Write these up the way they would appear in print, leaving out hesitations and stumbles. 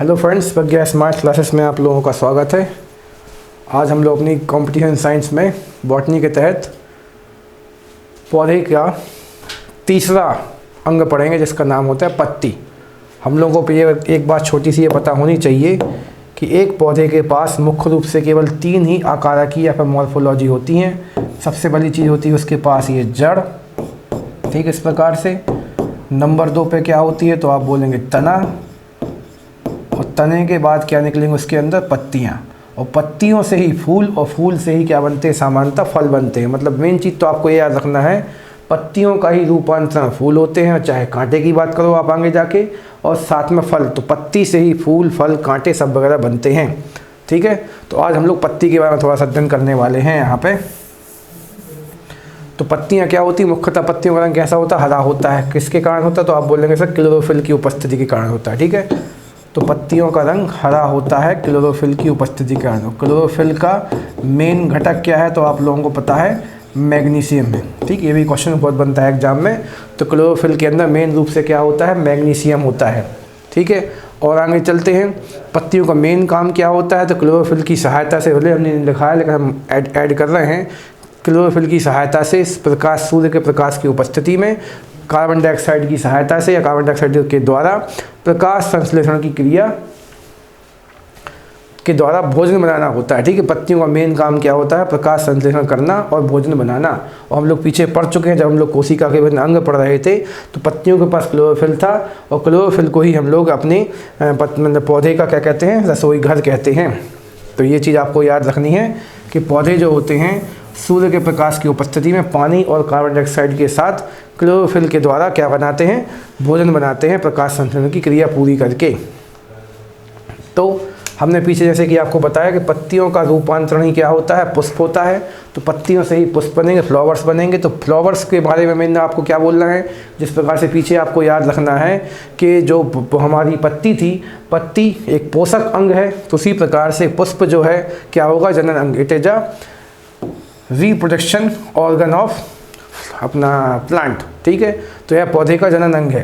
Hello friends, प्रज्ञा smart classes में आप लोगों का स्वागत है। आज हम लोग अपनी कंपटीशन साइंस में बॉटनी के तहत पौधे का तीसरा अंग पढ़ेंगे जिसका नाम होता है पत्ती। हम लोगों को ये एक बात छोटी सी ये पता होनी चाहिए कि एक पौधे के पास मुख्य रूप से केवल 3 ही आकारिकी या फिर मॉर्फोलॉजी होती हैं। सबसे बड़ी चीज़ होती है उसके पास ये जड़, ठीक, इस प्रकार से। नंबर 2 पे क्या होती है तो आप बोलेंगे तना, और तने के बाद क्या निकलेंगे उसके अंदर पत्तियाँ, और पत्तियों से ही फूल, और फूल से ही क्या बनते हैं, सामान्यतः फल बनते हैं। मतलब मेन चीज़ तो आपको ये याद रखना है, पत्तियों का ही रूपांतरण फूल होते हैं, चाहे कांटे की बात करो आप आगे जाके, और साथ में फल, तो पत्ती से ही फूल, फल, कांटे सब वगैरह बनते हैं। ठीक है, तो आज हम लोग पत्ती के बारे में थोड़ा सा अध्ययन करने वाले हैं यहाँ पे। तो पत्तियाँ क्या होती हैं, मुख्यतः पत्तियों का रंग कैसा होता है, हरा होता है। किसके कारण होता है तो आप बोलेंगे सर क्लोरोफिल की उपस्थिति के कारण होता है। ठीक है, तो पत्तियों का रंग हरा होता है क्लोरोफिल की उपस्थिति के कारण। क्लोरोफिल का मेन घटक क्या है तो आप लोगों को पता है मैग्नीशियम है। ठीक, ये भी क्वेश्चन बहुत बनता है एग्जाम में। तो क्लोरोफिल के अंदर मेन रूप से क्या होता है, मैग्नीशियम होता है। ठीक है, और आगे चलते हैं। पत्तियों का मेन काम क्या होता है तो क्लोरोफिल की सहायता से, भले हमने लिखा है लेकिन हम ऐड कर रहे हैं, क्लोरोफिल की सहायता से प्रकाश, सूर्य के प्रकाश की उपस्थिति में कार्बन डाइऑक्साइड की सहायता से या कार्बन डाइऑक्साइड के द्वारा प्रकाश संश्लेषण की क्रिया के द्वारा भोजन बनाना होता है। ठीक है, पत्तियों का मेन काम क्या होता है, प्रकाश संश्लेषण करना और भोजन बनाना। और हम लोग पीछे पढ़ चुके हैं, जब हम लोग कोशिका के विभिन्न अंग पढ़ रहे थे तो पत्तियों के पास क्लोरोफिल था, और क्लोरोफिल को ही हम लोग अपने मतलब पौधे का क्या कहते हैं, रसोई घर कहते हैं। तो ये चीज़ आपको याद रखनी है कि पौधे जो होते हैं सूर्य के प्रकाश की उपस्थिति में पानी और कार्बन डाइऑक्साइड के साथ क्लोरोफिल के द्वारा क्या बनाते हैं, भोजन बनाते हैं, प्रकाश संश्लेषण की क्रिया पूरी करके। तो हमने पीछे जैसे कि आपको बताया कि पत्तियों का रूपांतरण ही क्या होता है, पुष्प होता है। तो पत्तियों से ही पुष्प बनेंगे, फ्लावर्स बनेंगे। तो फ्लावर्स के बारे में मैंने आपको क्या बोलना है, जिस प्रकार से पीछे आपको याद रखना है कि जो हमारी पत्ती थी, पत्ती एक पोषक अंग है, तो उसी प्रकार से पुष्प जो है क्या होगा, जनन अंग। It is a reproduction organ of अपना प्लांट। ठीक है, तो यह पौधे का जनन अंग है।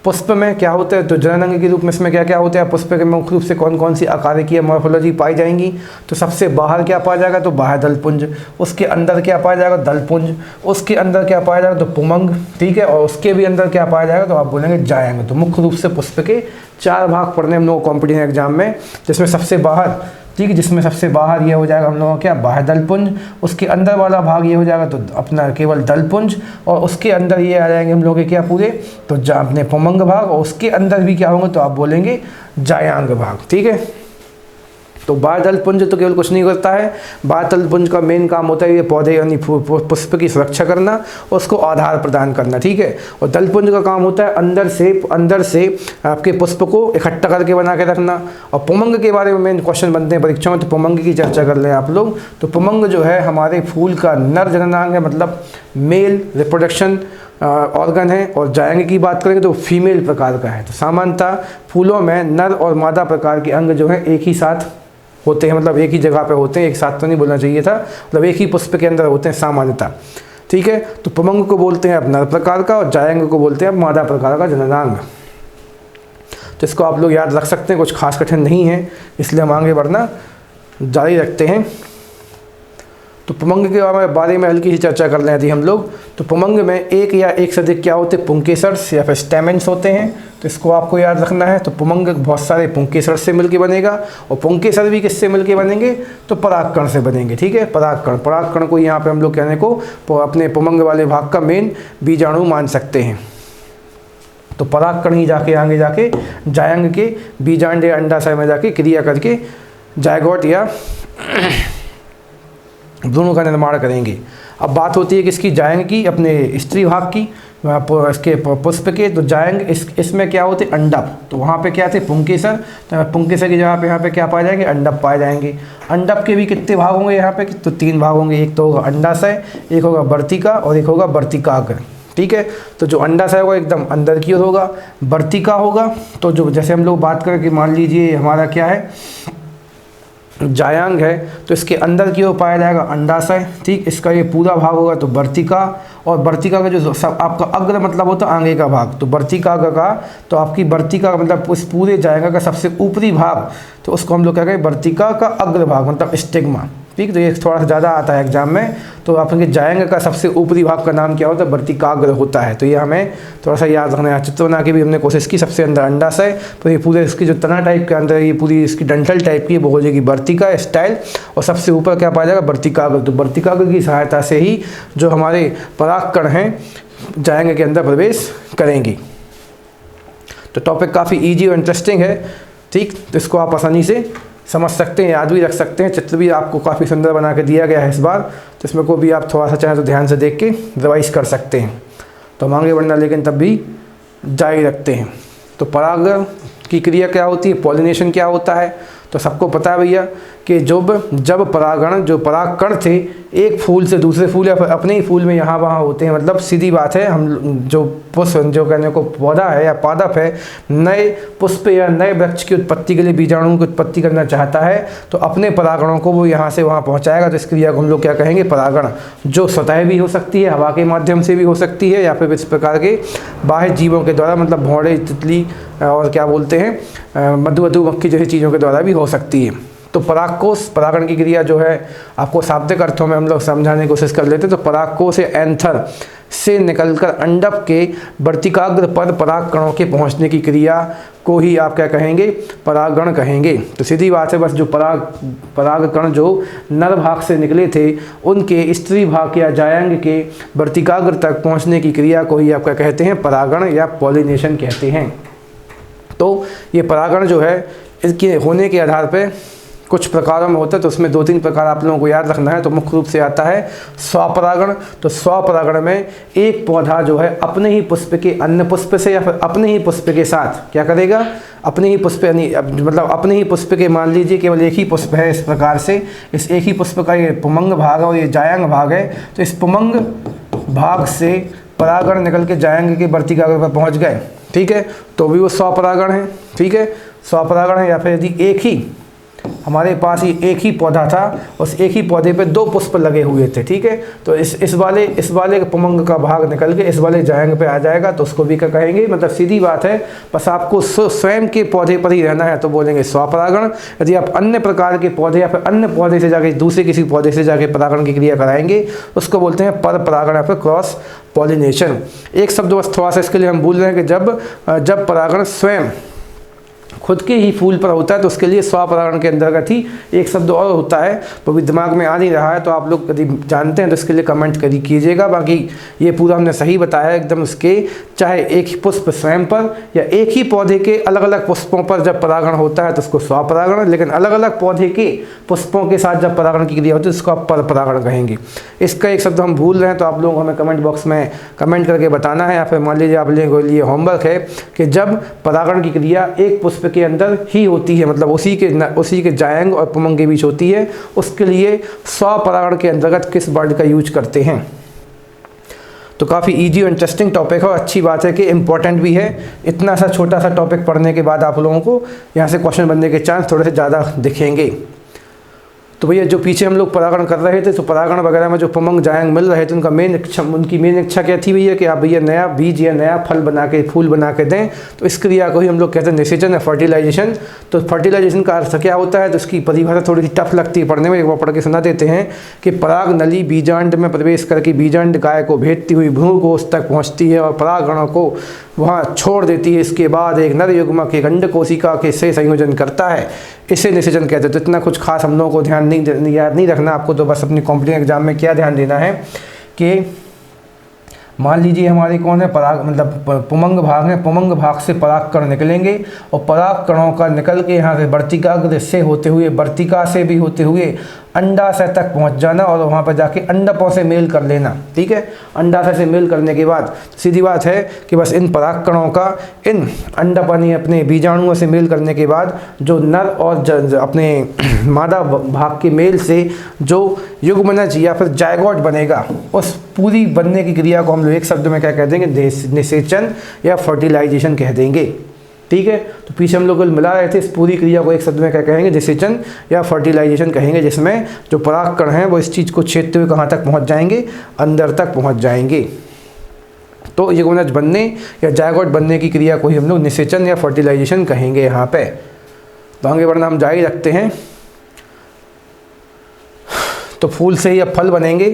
पुष्प में क्या होता है तो जनन अंग के रूप में इसमें क्या क्या होता है, पुष्प के मुख्य रूप से कौन कौन सी आकारिकी मॉर्फोलॉजी पाई जाएंगी। तो सबसे बाहर क्या पाया जाएगा तो बाह्य दलपुंज, उसके अंदर क्या पाया जाएगा, दलपुंज, उसके अंदर क्या पाया जाएगा तो पुमंग। ठीक है, और उसके भी अंदर क्या पाया जाएगा तो आप बोलेंगे जाएंगे। तो मुख्य रूप से पुष्प के 4 भाग पढ़ने हम लोग कॉम्पिटिशन एग्जाम में, जिसमें सबसे बाहर, ठीक है, जिसमें सबसे बाहर ये हो जाएगा हम लोगों का क्या, बाह्य दलपुंज। उसके अंदर वाला भाग ये हो जाएगा तो अपना केवल दलपुंज, और उसके अंदर ये आ जाएंगे हम लोग के क्या पूरे तो अपने पुमंग भाग, और उसके अंदर भी क्या होंगे तो आप बोलेंगे जायांग भाग। ठीक है, तो बाह्य दलपुंज तो केवल कुछ नहीं करता है, बाह्य दलपुंज का मेन काम होता है ये पौधे यानी पुष्प की सुरक्षा करना, उसको आधार प्रदान करना। ठीक है, और दलपुंज का काम होता है अंदर से आपके पुष्प को इकट्ठा करके बना के रखना। और पुमंग के बारे में मेन क्वेश्चन बनते हैं परीक्षा में, तो पुमंग की चर्चा कर लें आप लोग। तो पुमंग जो है हमारे फूल का नर जननांग है, मतलब मेल रिप्रोडक्शन ऑर्गन है। और जायंग की बात करेंगे तो फीमेल प्रकार का है। तो सामान्यतः फूलों में नर और मादा प्रकार के अंग जो है एक ही साथ होते हैं, मतलब एक ही जगह पे होते हैं, एक साथ तो नहीं बोलना चाहिए था, मतलब एक ही पुष्प के अंदर होते हैं सामान्यतः। ठीक है, तो पुमंग को बोलते हैं आप नर प्रकार का, और जायंग को बोलते हैं आप मादा प्रकार का जननांग। तो इसको आप लोग याद रख सकते हैं, कुछ खास कठिन नहीं है, इसलिए हम आगे बढ़ना जारी रखते हैं। तो पुमंग के बारे में हल्की सी चर्चा कर लें यदि हम लोग, तो पुमंग में एक या एक से अधिक क्या होते हैं, पुंकेसर्स या फिर स्टेमेंस होते हैं। तो इसको आपको याद रखना है। तो पुमंग बहुत सारे पुंकेसर से मिलके बनेगा, और पुंकेसर भी किससे मिलके बनेंगे तो परागकण से बनेंगे। ठीक है, परागकण को यहाँ पे हम लोग कहने को अपने पुमंग वाले भाग का मेन बीजाणु मान सकते हैं। तो परागकण ही जाके आगे जाके जायंग के बीजांड या अंडाशय में जाके क्रिया करके जायगोट या भ्रूण का निर्माण करेंगे। अब बात होती है किसकी, जायंग की, अपने स्त्री भाग की, इसके पुष्प के। तो जायंग इसमें क्या होते अंडप, तो वहाँ पे क्या थे पुंकेसर, तो पुंकेसर की जगह पे यहाँ पे क्या पाए जाएंगे, अंडप पाए जाएंगे। अंडप के भी कितने भाग होंगे यहाँ पे तो 3 भाग होंगे, एक तो होगा अंडाशय, एक होगा वर्तिका और एक होगा वर्तिकाग्र। ठीक है, तो जो अंडाशय होगा एकदम अंदर की ओर होगा, वर्तिका होगा तो जो जैसे हम लोग बात करें कि मान लीजिए हमारा क्या है जायांग है तो इसके अंदर की ओर पाया जाएगा अंडाशय, ठीक। इसका ये पूरा भाग होगा तो वर्तिका, और वर्तिका का जो सब आपका अग्र मतलब होता है आगे का भाग, तो वर्तिका का तो आपकी वर्तिका का मतलब उस पूरे जायांग का सबसे ऊपरी भाग, तो उसको हम लोग क्या कहें वर्तिका का अग्र भाग मतलब स्टिग्मा, ठीक। तो ये थोड़ा सा ज़्यादा आता है एग्जाम में, तो आपके जायांग का सबसे ऊपरी भाग का नाम क्या होता है वर्तिकाग्र होता है। तो ये हमें थोड़ा सा याद रखना है। चित्र बना के भी हमने कोशिश की, सबसे अंदर अंडाशय, तो ये पूरे इसकी जो तना टाइप के अंदर ये पूरी इसकी डंठल टाइप की वो हो जाएगी वर्तिका स्टाइल, और सबसे ऊपर क्या पाया जाएगा वर्तिकाग्र। तो वर्तिकाग्र की सहायता से ही जो हमारे परागकण हैं जायांग के अंदर प्रवेश करेंगी। तो टॉपिक काफ़ी ईजी और इंटरेस्टिंग है, ठीक। तो इसको आप आसानी से समझ सकते हैं, याद भी रख सकते हैं। चित्र भी आपको काफ़ी सुंदर बना के दिया गया है इस बार, तो इसमें को भी आप थोड़ा सा चाहें तो ध्यान से देख के रिवाइज कर सकते हैं। तो हम आगे बढ़ना लेकिन तब भी जारी रखते हैं। तो परागण की क्रिया क्या होती है, पॉलिनेशन क्या होता है, तो सबको पता है भैया कि जब परागण जो परागकण थे एक फूल से दूसरे फूल या फिर अपने ही फूल में यहाँ वहाँ होते हैं, मतलब सीधी बात है, हम जो पुष्प जो कहने को पौधा है या पादप है नए पुष्प या नए वृक्ष की उत्पत्ति के लिए बीजाणुओं की उत्पत्ति करना चाहता है तो अपने परागणों को वो यहाँ से वहाँ पहुँचाएगा। तो इस क्रिया को हम लोग क्या कहेंगे परागण, जो स्वतः भी हो सकती है, हवा के माध्यम से भी हो सकती है, या फिर इस प्रकार के बाह्य जीवों के द्वारा, मतलब भौरे, तितली और क्या बोलते हैं मधुमक्खी जैसी चीज़ों के द्वारा भी हो सकती है। तो परागकोश परागण की क्रिया जो है आपको शाब्दिक अर्थों में हम लोग समझाने की कोशिश कर लेते हैं। तो परागकोश या एंथर से निकलकर अंडक के वर्तिकाग्र पर परागकणों के पहुंचने की क्रिया को ही आप क्या कहेंगे परागण कहेंगे। तो सीधी बात है, बस जो परागकण जो नर भाग से निकले थे उनके स्त्री भाग या जायांग के वर्तिकाग्र तक पहुँचने की क्रिया को ही आप क्या कहते हैं परागण या पॉलिनेशन कहते हैं। तो ये परागण जो है इसके होने के आधार पर कुछ प्रकारों में होता है, तो उसमें 2-3 प्रकार आप लोगों को याद रखना है। तो मुख्य रूप से आता है स्वपरागण। तो स्वपरागण में एक पौधा जो है अपने ही पुष्प के अन्य पुष्प से या फिर अपने ही पुष्प के साथ क्या करेगा, अपने ही पुष्प मतलब अपने ही पुष्प के, मान लीजिए केवल एक ही पुष्प है, इस प्रकार से इस एक ही पुष्प का ये पुमंग भाग है और ये जायांग भाग है, तो इस पुमंग भाग से परागण निकल के जायांग के वर्तिकाग्र पर पहुँच गए, ठीक है, तो भी वो स्वपरागण है, ठीक है, स्वपरागण है। या फिर यदि एक ही हमारे पास ये एक ही पौधा था, उस एक ही पौधे पे 2 पुष्प लगे हुए थे, ठीक है, तो इस वाले पुमंग का भाग निकल के इस वाले जायांग पे आ जाएगा, तो उसको भी क्या कहेंगे, मतलब सीधी बात है, बस आपको स्वयं के पौधे पर ही रहना है तो बोलेंगे स्वपरागण। यदि आप अन्य प्रकार के पौधे या फिर अन्य पौधे से जाके दूसरे किसी पौधे से जाके परागण की क्रिया कराएंगे उसको बोलते हैं पर परागण या फिर क्रॉस पॉलिनेशन। एक शब्द बस थोड़ा सा इसके लिए हम भूल रहे हैं कि जब परागण स्वयं खुद के ही फूल पर होता है तो उसके लिए स्वपरागण के अंतर्गत ही एक शब्द और होता है, तो भी दिमाग में आ नहीं रहा है, तो आप लोग यदि जानते हैं तो इसके लिए कमेंट कीजिएगा। बाकी ये पूरा हमने सही बताया एकदम, उसके चाहे एक ही पुष्प स्वयं पर या एक ही पौधे के अलग अलग पुष्पों पर जब परागण होता है तो उसको स्वपरागण, लेकिन अलग अलग पौधे के पुष्पों के साथ जब परागण की क्रिया होती है उसको आप पर परागण कहेंगे। इसका एक शब्द हम भूल रहे हैं तो आप लोग हमें कमेंट बॉक्स में कमेंट करके बताना है, या फिर मान लीजिए आप लोगों के लिए होमवर्क है कि जब परागण की क्रिया एक पुष्प के अंदर ही होती है, मतलब उसी के जायांग और पुमंग के बीच होती है, उसके लिए स्वपरागण के अंतर्गत किस वर्ड का यूज करते हैं। तो काफ़ी इजी और इंटरेस्टिंग टॉपिक है और अच्छी बात है कि इम्पोर्टेंट भी है। इतना सा छोटा सा टॉपिक पढ़ने के बाद आप लोगों को यहाँ से क्वेश्चन बनने के चांस थोड़े से ज़्यादा दिखेंगे। तो भैया जो पीछे हम लोग परागण कर रहे थे तो परागण वगैरह में जो पुमंग जायांग मिल रहे थे उनकी मेन इच्छा क्या थी भैया कि आप भैया नया बीज या नया फूल बना के दें। तो इस क्रिया को ही हम लोग कहते हैं निषेचन या फर्टिलाइजेशन। तो फर्टिलाइजेशन का अर्थ क्या होता है, तो इसकी परिभाषा थोड़ी सी टफ लगती है पढ़ने में, एक बार पढ़ के सुना देते हैं कि पराग नली बीजांड में प्रवेश करके बीजांड गाय को भेजती हुई भ्रूणकोश तक पहुँचती है और परागणों को वहाँ छोड़ देती है। इसके बाद एक नर युग्मक एक अंड कोशिका के से संयोजन करता है, इसे निषेचन कहते हैं। तो इतना कुछ खास हम लोगों को याद नहीं रखना आपको, तो बस अपनी कॉम्पिटिटिव एग्जाम में क्या ध्यान देना है कि मान लीजिए हमारे कौन है मतलब पुमंग भाग है, पुमंग भाग से परागकण निकलेंगे और परागकणों का निकल के यहाँ से वर्तिकाग्र से होते हुए वर्तिका से भी होते हुए अंडाशय तक पहुँच जाना और वहाँ पर जाके अंडकों से मेल कर लेना, ठीक है। अंडाशय से मेल करने के बाद सीधी बात है कि बस इन परागकणों का इन अंडपनी अपने बीजाणुओं से मेल करने के बाद जो नर और अपने मादा भाग के मेल से जो युग्मनज या फिर जायगोट बनेगा, उस पूरी बनने की क्रिया को हम लोग एक शब्द में क्या कह देंगे, निषेचन या फर्टिलाइजेशन कह देंगे, ठीक है। तो पीछे हम लोग मिला रहे थे, इस पूरी क्रिया को एक शब्द में क्या कहेंगे, निषेचन या फर्टिलाइजेशन कहेंगे, जिसमें जो परागकण हैं वो इस चीज़ को छेदते हुए कहाँ तक पहुँच जाएंगे, अंदर तक पहुँच जाएंगे। तो युग्मनज बनने या जायगोट बनने की क्रिया को ही हम लोग निषेचन या फर्टिलाइजेशन कहेंगे यहाँ पे। तो आगे बढ़ना हम जारी रखते हैं। तो फूल से ही अब फल बनेंगे,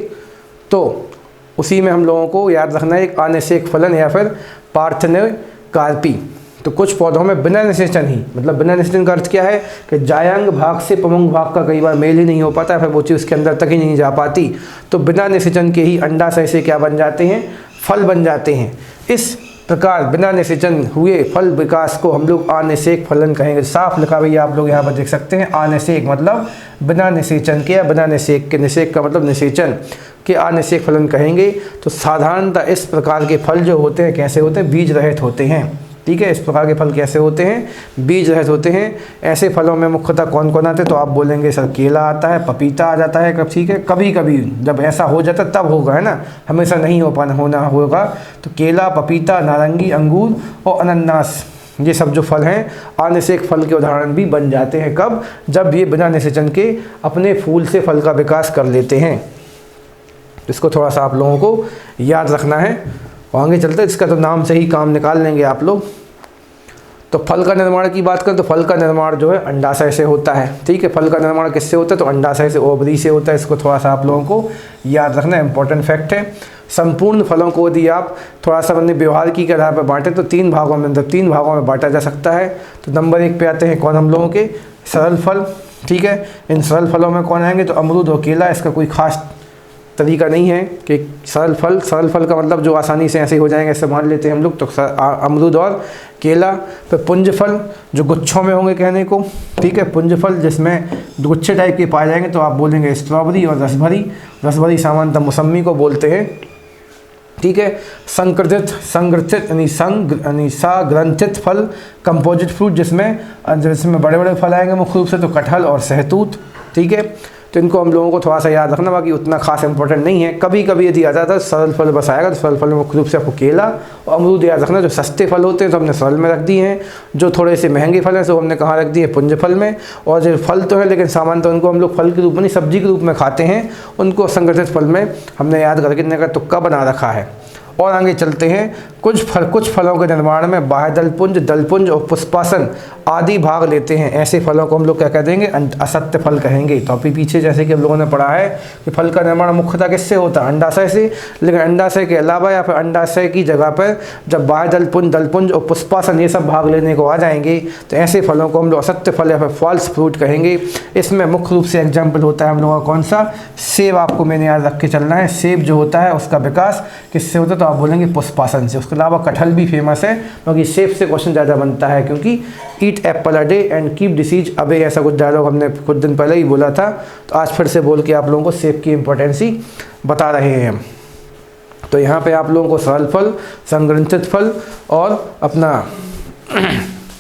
तो उसी में हम लोगों को याद रखना है एक अनिषेक फलन या फिर पार्थेनोकार्पी। तो कुछ पौधों में बिना निषेचन ही, मतलब बिना निषेचन का अर्थ क्या है कि जायांग भाग से प्रमुख भाग का कई बार मेल ही नहीं हो पाता, फिर वो चीज़ उसके अंदर तक ही नहीं जा पाती। तो बिना निषेचन के ही अंडाशय से क्या बन जाते हैं, फल बन जाते हैं। इस प्रकार बिना निषेचन हुए फल विकास को हम लोग अनिषेक फलन कहेंगे। साफ लिखा भैया आप लोग यहाँ पर देख सकते हैं, अनिषेक मतलब बिना निषेचन के या बिना निषेक के, निषेक का मतलब निषेचन के अनिषेक फलन कहेंगे। तो साधारणतः इस प्रकार के फल जो होते हैं कैसे होते हैं, बीज रहित होते हैं। ठीक है, इस प्रकार के फल कैसे होते हैं, बीज रहित होते हैं। ऐसे फलों में मुख्यतः कौन कौन आते हैं, तो आप बोलेंगे सर केला आता है, पपीता आ जाता है, कब ठीक है, कभी कभी जब ऐसा हो जाता है तब होगा, है ना, हमेशा नहीं होना होगा। तो केला, पपीता, नारंगी, अंगूर और अनानास, ये सब जो फल हैं अनिषेक फल के उदाहरण भी बन जाते हैं। कब, जब ये बिना निषेचन के अपने फूल से फल का विकास कर लेते हैं। इसको थोड़ा सा आप लोगों को याद रखना है और आगे चलते हैं। इसका तो नाम से ही काम निकाल लेंगे आप लोग। तो फल का निर्माण की बात करें तो फल का निर्माण जो है अंडाशय से होता है। ठीक है, फल का निर्माण किससे होता है, तो अंडाशय से, ओवरी से होता है। इसको थोड़ा सा आप लोगों को याद रखना, इंपॉर्टेंट फैक्ट है। संपूर्ण फलों को यदि आप थोड़ा सा अपने व्यवहार की आधार पर बांटें तो तीन भागों में बांटा जा सकता है। तो नंबर 1 पे आते हैं कौन हम लोगों के, सरल फल। ठीक है, इन सरल फलों में कौन आएंगे, तो अमरूद और केला। इसका कोई खास तरीका नहीं है कि सरल फल का मतलब जो आसानी से ऐसे ही हो जाएंगे, ऐसे मान लेते हैं हम लोग। तो अमरूद और केला। फिर पुंज फल जो गुच्छों में होंगे कहने को, ठीक है, पुंज फल जिसमें गुच्छे टाइप के पाए जाएंगे, तो आप बोलेंगे स्ट्रॉबेरी और रसभरी सामान्यतः मौसम्मी को बोलते हैं। ठीक है, संग्रथित यानी साग्रंथित फल, कंपोजिट फ्रूट जिसमें बड़े बड़े फल आएंगे मुख्य रूप से, तो कटहल और सहतूत। ठीक है, तो इनको हम लोगों को थोड़ा सा याद रखना, बाकी उतना खास इंपॉर्टेंट नहीं है। कभी कभी यदि आ जाता है सरल फल बस आएगा, तो सरल फल में मुख्य रूप से आपको केला और अमरूद याद रखना। जो सस्ते फल होते हैं तो हमने सरल में रख दिए हैं, जो थोड़े से महंगे फल हैं तो हमने कहाँ रख दिए, पुंज फल में। और जो फल तो है लेकिन सामान्यतः उनको हम लोग फल के रूप में नहीं, सब्जी के रूप में खाते हैं, उनको संगठित फल में हमने याद करके का तुक्का बना रखा है। और आगे चलते हैं। कुछ फलों के निर्माण में बाह्य दलपुंज और पुष्पासन आदि भाग लेते हैं। ऐसे फलों को हम लोग क्या कह देंगे, असत्य फल कहेंगे। तो अभी पीछे जैसे कि हम लोगों ने पढ़ा है कि फल का निर्माण मुख्यतः किससे होता है, अंडाशय से। लेकिन अंडाशय के अलावा या फिर अंडाशय की जगह पर जब बाह्य दलपुंज और पुष्पासन ये सब भाग लेने को आ जाएंगे, तो ऐसे फलों को हम लोग असत्य फल या फिर फॉल्स फ्रूट कहेंगे। इसमें मुख्य रूप से एग्जाम्पल होता है हम लोगों का कौन सा, सेब। आपको मैंने याद रख के चलना है, सेब जो होता है उसका विकास किससे होता है, तो आप बोलेंगे पुष्पासन से। उसके अलावा कटहल भी फेमस है, क्योंकि सेब से क्वेश्चन ज़्यादा बनता है, क्योंकि ईट Apple a day and keep disease away, ऐसा कुछ डायलॉग हमने कुछ दिन पहले ही बोला था। तो आज फिर से बोल के आप लोगों को सेब की इंपॉर्टेंस ही बता रहे हैं हम। तो यहाँ पे आप लोगों को सरल फल, संग्रंथित फल और अपना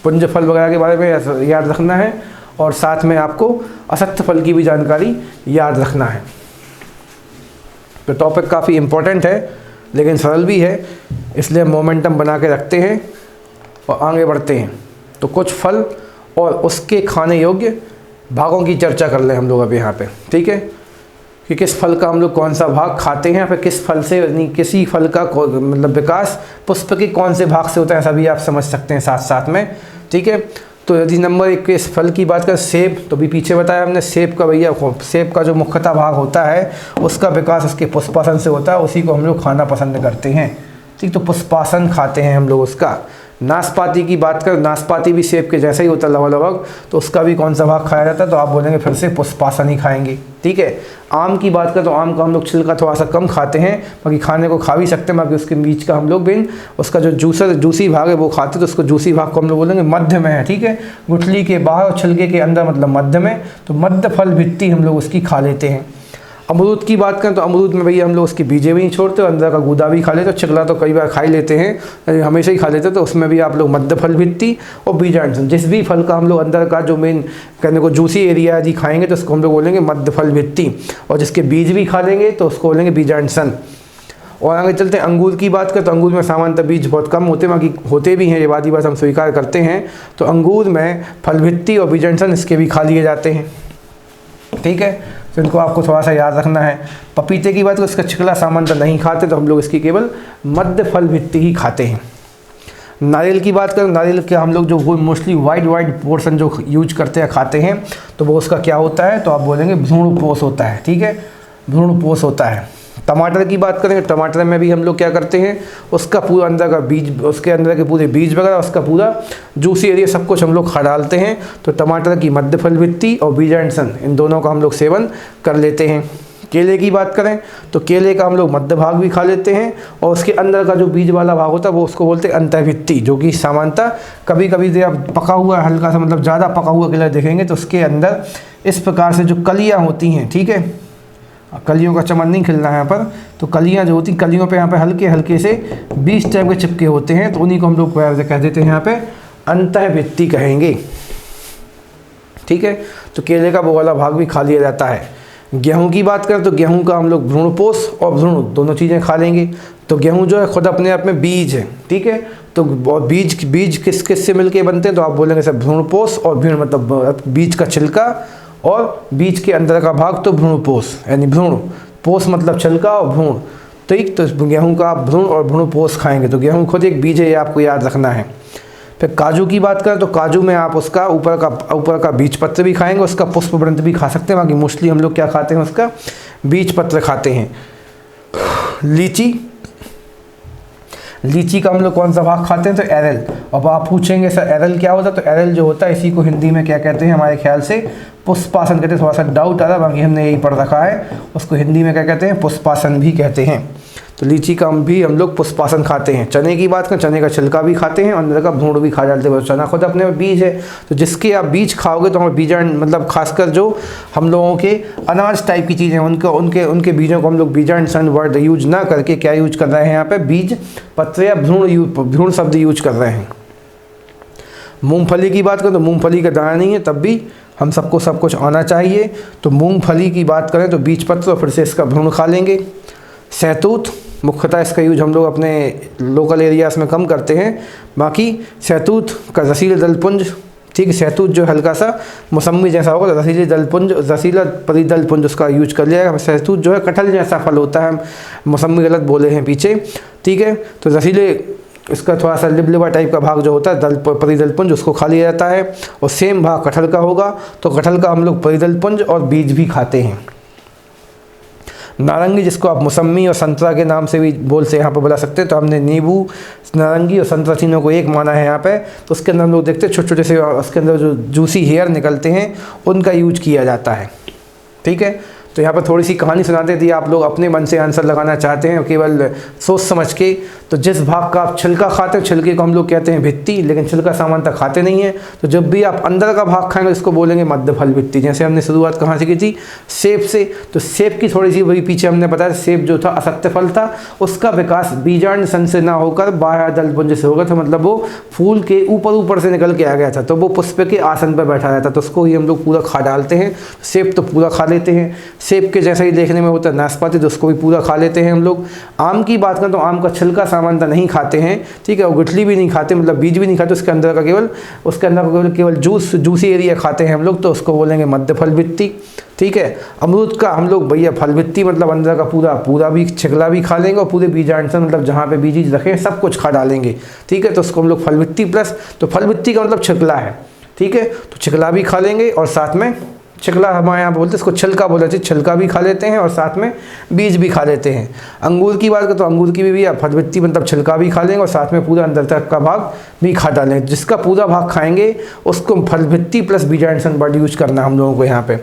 पुंज फल वगैरह के बारे में याद रखना है, और साथ में आपको असत्य फल की भी जानकारी याद रखना है। तो टॉपिक काफ़ी इम्पोर्टेंट है लेकिन सरल भी है, इसलिए मोमेंटम बना के रखते हैं और आगे बढ़ते हैं। तो कुछ फल और उसके खाने योग्य भागों की चर्चा कर लें हम लोग अब यहाँ पे। ठीक है, कि किस फल का हम लोग कौन सा भाग खाते हैं, या फिर किस फल से, यानी किसी फल का मतलब विकास पुष्प के कौन से भाग से होता है, सभी आप समझ सकते हैं साथ साथ में। ठीक है, तो यदि नंबर 1 के इस फल की बात करें, सेब, तो भी पीछे बताया हमने सेब का भैया, सेब का जो मुख्यतः भाग होता है उसका विकास उसके पुष्पासन से होता है, उसी को हम लोग खाना पसंद करते हैं। ठीक, तो पुष्पासन खाते हैं हम लोग उसका। नाशपाती की बात करें, नाशपाती भी सेब के जैसा ही होता है लगभग, तो उसका भी कौन सा भाग खाया जाता है, तो आप बोलेंगे फिर से पुष्पासन ही खाएंगे। ठीक है, आम की बात करें तो आम का हम लोग छिलका थोड़ा सा कम खाते हैं, बाकी खाने को खा भी सकते हैं, बाकी उसके बीच का हम लोग भी उसका जो जूसी भाग है वो खाते हैं, तो उसको जूसी भाग को हम लोग बोलेंगे मध्य में है। ठीक है, गुठली के बाहर और छिलके के अंदर मतलब मध्य में, तो मध्य फल भित्ति हम लोग उसकी खा लेते हैं। अमरूद की बात करें तो अमरूद में भैया हम लोग उसकी बीजे भी नहीं छोड़ते, अंदर का गूदा भी खा लेते, छिलका तो कई बार खा ही लेते हैं, हमेशा ही खा लेते हैं। तो उसमें भी आप लोग मध्य फल भित्ति और बीजांडसन, जिस भी फल का हम लोग अंदर का जो मेन कहने को जूसी एरिया यदि खाएंगे तो उसको हम लोग बोलेंगे मध्य फल भित्ति, और जिसके बीज भी खा लेंगे तो उसको बोलेंगे बीजांडसन। और आगे चलते हैं अंगूर की बात करें तो अंगूर में सामान्यतः बीज बहुत कम होते हैं, बाकी होते भी हैं, ये बात हम स्वीकार करते हैं। तो अंगूर में फल भित्ति और बीजांडसन इसके भी खा लिए जाते हैं, ठीक है, तो इनको आपको थोड़ा सा याद रखना है। पपीते की बात करें इसका छिकला सामान्यतः नहीं खाते, तो हम लोग इसकी केवल मध्य फल भित्ति ही खाते हैं। नारियल की बात करें, नारियल के हम लोग जो वो मोस्टली वाइड पोर्शन जो यूज करते हैं खाते हैं, तो वो उसका क्या होता है, तो आप बोलेंगे भ्रूणपोष होता है, ठीक है, भ्रूणपोष होता है। टमाटर की बात करें, टमाटर में भी हम लोग क्या करते हैं, उसका पूरा अंदर का बीज, उसके अंदर के पूरे बीज वगैरह, उसका पूरा जूसी एरिया सब कुछ हम लोग खा डालते हैं। तो टमाटर की मध्य फल भित्ति और बीजांडसन इन दोनों का हम लोग सेवन कर लेते हैं। केले की बात करें तो केले का हम लोग मध्य भाग भी खा लेते हैं, और उसके अंदर का जो बीज वाला भाग होता है वो उसको बोलते हैं अंतःभित्ति, जो कि सामान्यतः कभी कभी जब पका हुआ हल्का सा मतलब ज़्यादा पका हुआ केला देखेंगे तो उसके अंदर इस प्रकार से जो कलियाँ होती हैं, ठीक है, कलियों का चमन नहीं खिलना है यहाँ पर, तो कलियाँ जो होती कलियों पे यहाँ पे हल्के हल्के से बीज टाइप के चिपके होते हैं, तो उन्हीं को हम लोग कह देते हैं यहाँ पे अंतःभित्ति कहेंगे, ठीक है। तो केले का वो वाला भाग भी खा लिया जाता है। गेहूं की बात करें तो गेहूं का हम लोग भ्रूणपोष और भ्रूण दोनों चीज़ें खा लेंगे। तो गेहूं जो है खुद अपने आप में बीज है, ठीक है, तो बीज किस से मिलके बनते हैं, तो आप बोलेंगे सर भ्रूणपोष और भ्रूण मतलब बीज का छिलका और बीज के अंदर का भाग, तो भ्रूणपोष यानी भ्रूण, पोष मतलब छिलका और भ्रूण, ठीक। तो गेहूँ का आप भ्रूण और भ्रूणपोष खाएंगे, तो गेहूँ खुद एक बीज है, ये आपको याद रखना है। फिर काजू की बात करें तो काजू में आप उसका ऊपर का बीज पत्र भी खाएंगे, उसका पुष्प व्रंत भी खा सकते हैं, बाकी मोस्टली हम लोग क्या खाते हैं, उसका बीज पत्र खाते हैं। लीची का हम लोग कौन सा भाग खाते हैं, तो एरल। अब आप पूछेंगे सर एरल क्या होता है, तो एरल जो होता है इसी को हिंदी में क्या कहते हैं, हमारे ख्याल से पुष्पासन कहते हैं, थोड़ा सा डाउट आ रहा है, बाकी हमने यही पढ़ रखा है, उसको हिंदी में क्या कहते हैं, पुष्पासन भी कहते हैं। तो लीची का हम लोग पुष्पासन खाते हैं। चने की बात करें, चने का छिलका भी खाते हैं, अंदर का भ्रूण भी खा डालते हैं, चना खुद अपने बीज है, तो जिसके आप बीज खाओगे तो हमें बीजांड मतलब खासकर जो हम लोगों के अनाज टाइप की चीज़ें उनके बीजों को हम लोग बीजांडसन वर्ड यूज ना करके क्या यूज कर रहे हैं, यहाँ पे बीज पत्र या भ्रूण शब्द यूज कर रहे हैं। मूंगफली की बात करें तो मूंगफली का दाना नहीं है, तब भी हम सबको सब कुछ आना चाहिए। तो मूंगफली की बात करें तो बीज पत्र और फिर से इसका भ्रूण खा लेंगे। सहतूत मुख्यतः इसका यूज हम लोग अपने लोकल एरियाज़ में कम करते हैं, बाकी सहतूत का रसीले दलपुंज, ठीक है, सहतूत जो हल्का सा मौसमी जैसा होगा, रसीला परिदलपुंज उसका यूज कर लिया है। सहतूत जो है कटहल जैसा फल होता है, मौसमी गलत बोले हैं पीछे, ठीक है, तो रसीले इसका थोड़ा सा लिबलिबा टाइप का भाग जो होता है परिदलपुंज उसको खा लिया जाता है, और सेम भाग कटहल का होगा, तो कटहल का हम लोग परिदलपुंज और बीज भी खाते हैं। नारंगी जिसको आप मौसमी और संतरा के नाम से भी बोलते यहाँ पर बुला सकते हैं, तो हमने नींबू, नारंगी और संतरा तीनों को एक माना है यहाँ पे, तो उसके अंदर हम लोग देखते हैं छोटे छोटे से उसके अंदर जो जूसी हेयर निकलते हैं उनका यूज किया जाता है, ठीक है। तो यहाँ पर थोड़ी सी कहानी सुनाते थे, आप लोग अपने मन से आंसर लगाना चाहते हैं केवल सोच समझ के, तो जिस भाग का आप छिलका खाते हैं, छिलके को हम लोग कहते हैं भित्ति, लेकिन छिलका सामान्यतः खाते नहीं है, तो जब भी आप अंदर का भाग खाएंगे इसको बोलेंगे मध्य फल भित्ति। जैसे हमने शुरुआत कहाँ से की थी, सेब से, तो सेब की थोड़ी सी वही पीछे हमने बताया, सेब जो था असत्य फल था, उसका विकास बीजांडसन से ना होकर बाह्य दलपुंज से होगा, तो मतलब वो फूल के ऊपर से निकल के आ गया था, तो वो पुष्प के आसन पर बैठा रहता, तो उसको ही हम लोग पूरा खा डालते हैं। सेब तो पूरा खा लेते हैं, सेब के जैसा ही देखने में होता है नाशपाती, तो उसको भी पूरा खा लेते हैं हम लोग। आम की बात करें तो आम का छिलका सामान्यतः नहीं खाते हैं, ठीक है, और गुठली भी नहीं खाते, मतलब बीज भी नहीं खाते, उसके अंदर का केवल जूसी एरिया खाते हैं हम लोग, तो उसको बोलेंगे मध्य फल भित्ति, ठीक है। अमरूद का हम लोग भैया फल भित्ति मतलब अंदर का पूरा भी छिकला भी खा लेंगे, और पूरे बीजांडसन मतलब जहाँ पे बीज रखें सब कुछ खा डालेंगे, ठीक है, तो उसको हम लोग फल भित्ति प्लस, तो फल भित्ति का मतलब छिकला है, ठीक है, तो छिकला भी खा लेंगे और साथ में छिकला हमारे यहाँ बोलते हैं इसको छिलका बोलते हैं, छिलका भी खा लेते हैं और साथ में बीज भी खा लेते हैं। अंगूर की बात करें तो अंगूर की भी फल भित्ति मतलब छिलका भी खा लेंगे और साथ में पूरा अंदर तक का भाग भी खा डालेंगे। जिसका पूरा भाग खाएंगे उसको फल भित्ति प्लस बीजांडसन वर्ड यूज करना है हम लोगों को यहाँ पे।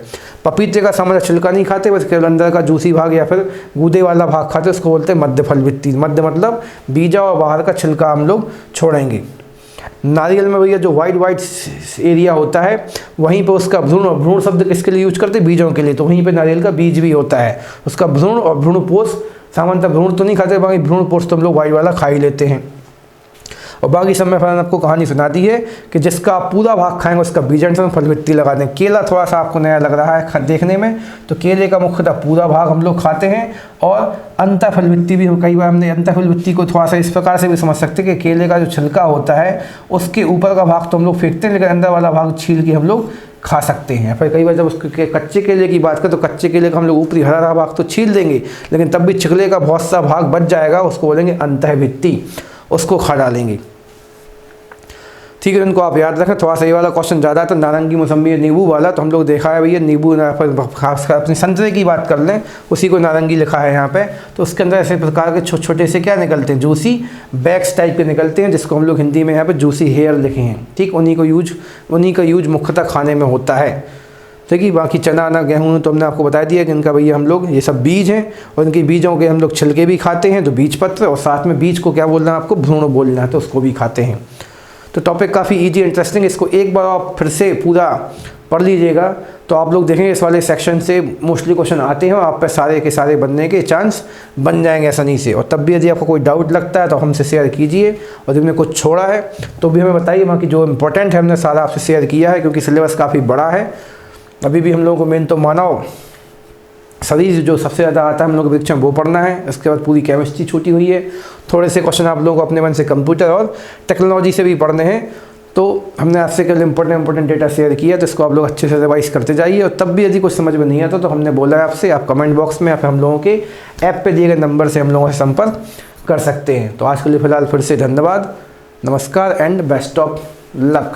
पपीते का सामान्य छिलका नहीं खाते, बस केवल अंदर का जूसी भाग या फिर गूदे वाला भाग खाते, उसको बोलते हैं मध्य फल भित्ति। मध्य मतलब बीजा और बाहर का छिलका हम लोग छोड़ेंगे। नारियल में भैया जो वाइट एरिया होता है वहीं पे उसका भ्रूण शब्द किसके लिए यूज करते हैं, बीजों के लिए, तो वहीं पे नारियल का बीज भी होता है, उसका भ्रूण और भ्रूणपोष। सामान्यतः भ्रूण तो नहीं खाते, बाकी भ्रूणपोष तो हम लोग वाइट वाला खा ही लेते हैं। और बाकी सब में मैंने आपको कहानी सुना दी है कि जिसका आप पूरा भाग खाएंगे उसका बीजांड से फलवृत्ति लगा दें। केला थोड़ा सा आपको नया लग रहा है देखने में, तो केले का मुख्यतः पूरा भाग हम लोग खाते हैं, और अंतः फलवृत्ति भी कई बार हमने अंतः फलवृत्ति को थोड़ा सा इस प्रकार से भी समझ सकते हैं कि केले का जो छिलका होता है उसके ऊपर का भाग तो हम लोग फेंकते हैं, लेकिन अंदर वाला भाग छील के हम लोग खा सकते हैं। फिर कई बार जब उसके कच्चे केले की बात करें तो कच्चे केले का हम लोग ऊपरी हरा भाग तो छील देंगे, लेकिन तब भी छिलके का बहुत सा भाग बच जाएगा, उसको बोलेंगे अंतःभित्ति, उसको खा डालेंगे। ठीक है, इनको आप याद रखें। थोड़ा सा ये वाला क्वेश्चन ज़्यादा है तो नारंगी मौसम्बी नींबू वाला तो हम लोग देखा है भैया, नींबू खासकर अपने संतरे की बात कर लें, उसी को नारंगी लिखा है यहाँ पे, तो उसके अंदर ऐसे प्रकार के छोटे छोटे से क्या निकलते हैं, जूसी बैग्स टाइप के निकलते हैं, जिसको हम लोग हिंदी में यहाँ पे जूसी हेयर लिखे हैं। ठीक, उन्हीं का यूज मुख्यतः खाने में होता है। ठीक है, बाकी चना ना गेहूँ तो हमने आपको बता दिया कि इनका भैया हम लोग ये सब बीज हैं, और इनके बीजों के हम लोग छिलके भी खाते हैं, तो बीज पत्र, और साथ में बीज को क्या बोलना है आपको, भ्रूण बोलना है, तो उसको भी खाते हैं। तो टॉपिक काफ़ी इजी इंटरेस्टिंग, इसको एक बार आप फिर से पूरा पढ़ लीजिएगा तो आप लोग देखेंगे इस वाले सेक्शन से मोस्टली क्वेश्चन आते हैं, और आप पे सारे के सारे बनने के चांस बन जाएंगे आसानी से। और तब भी यदि आपको कोई डाउट लगता है तो हमसे शेयर कीजिए, और जिसने कुछ छोड़ा है तो भी हमें बताइए, बाकी जो इंपॉर्टेंट है हमने सारा आपसे शेयर किया है, क्योंकि सिलेबस काफ़ी बड़ा है। अभी भी हम लोगों को मेन तो मानव शरीर जो सबसे ज़्यादा आता है हम लोग परीक्षा वो पढ़ना है, इसके बाद पूरी केमिस्ट्री छूटी हुई है, थोड़े से क्वेश्चन आप लोगों को अपने मन से कंप्यूटर और टेक्नोलॉजी से भी पढ़ने हैं। तो हमने आपसे केवल इंपॉर्टेंट डेटा शेयर किया, तो इसको आप लोग अच्छे से रिवाइज करते जाइए, और तब भी यदि कुछ समझ में नहीं आता तो हमने बोला है आपसे, आप कमेंट बॉक्स में या फिर हम लोगों के ऐप पे दिए गए नंबर से हम लोगों से संपर्क कर सकते हैं। तो आज के लिए फ़िलहाल फिर से धन्यवाद, नमस्कार एंड बेस्ट ऑफ लक।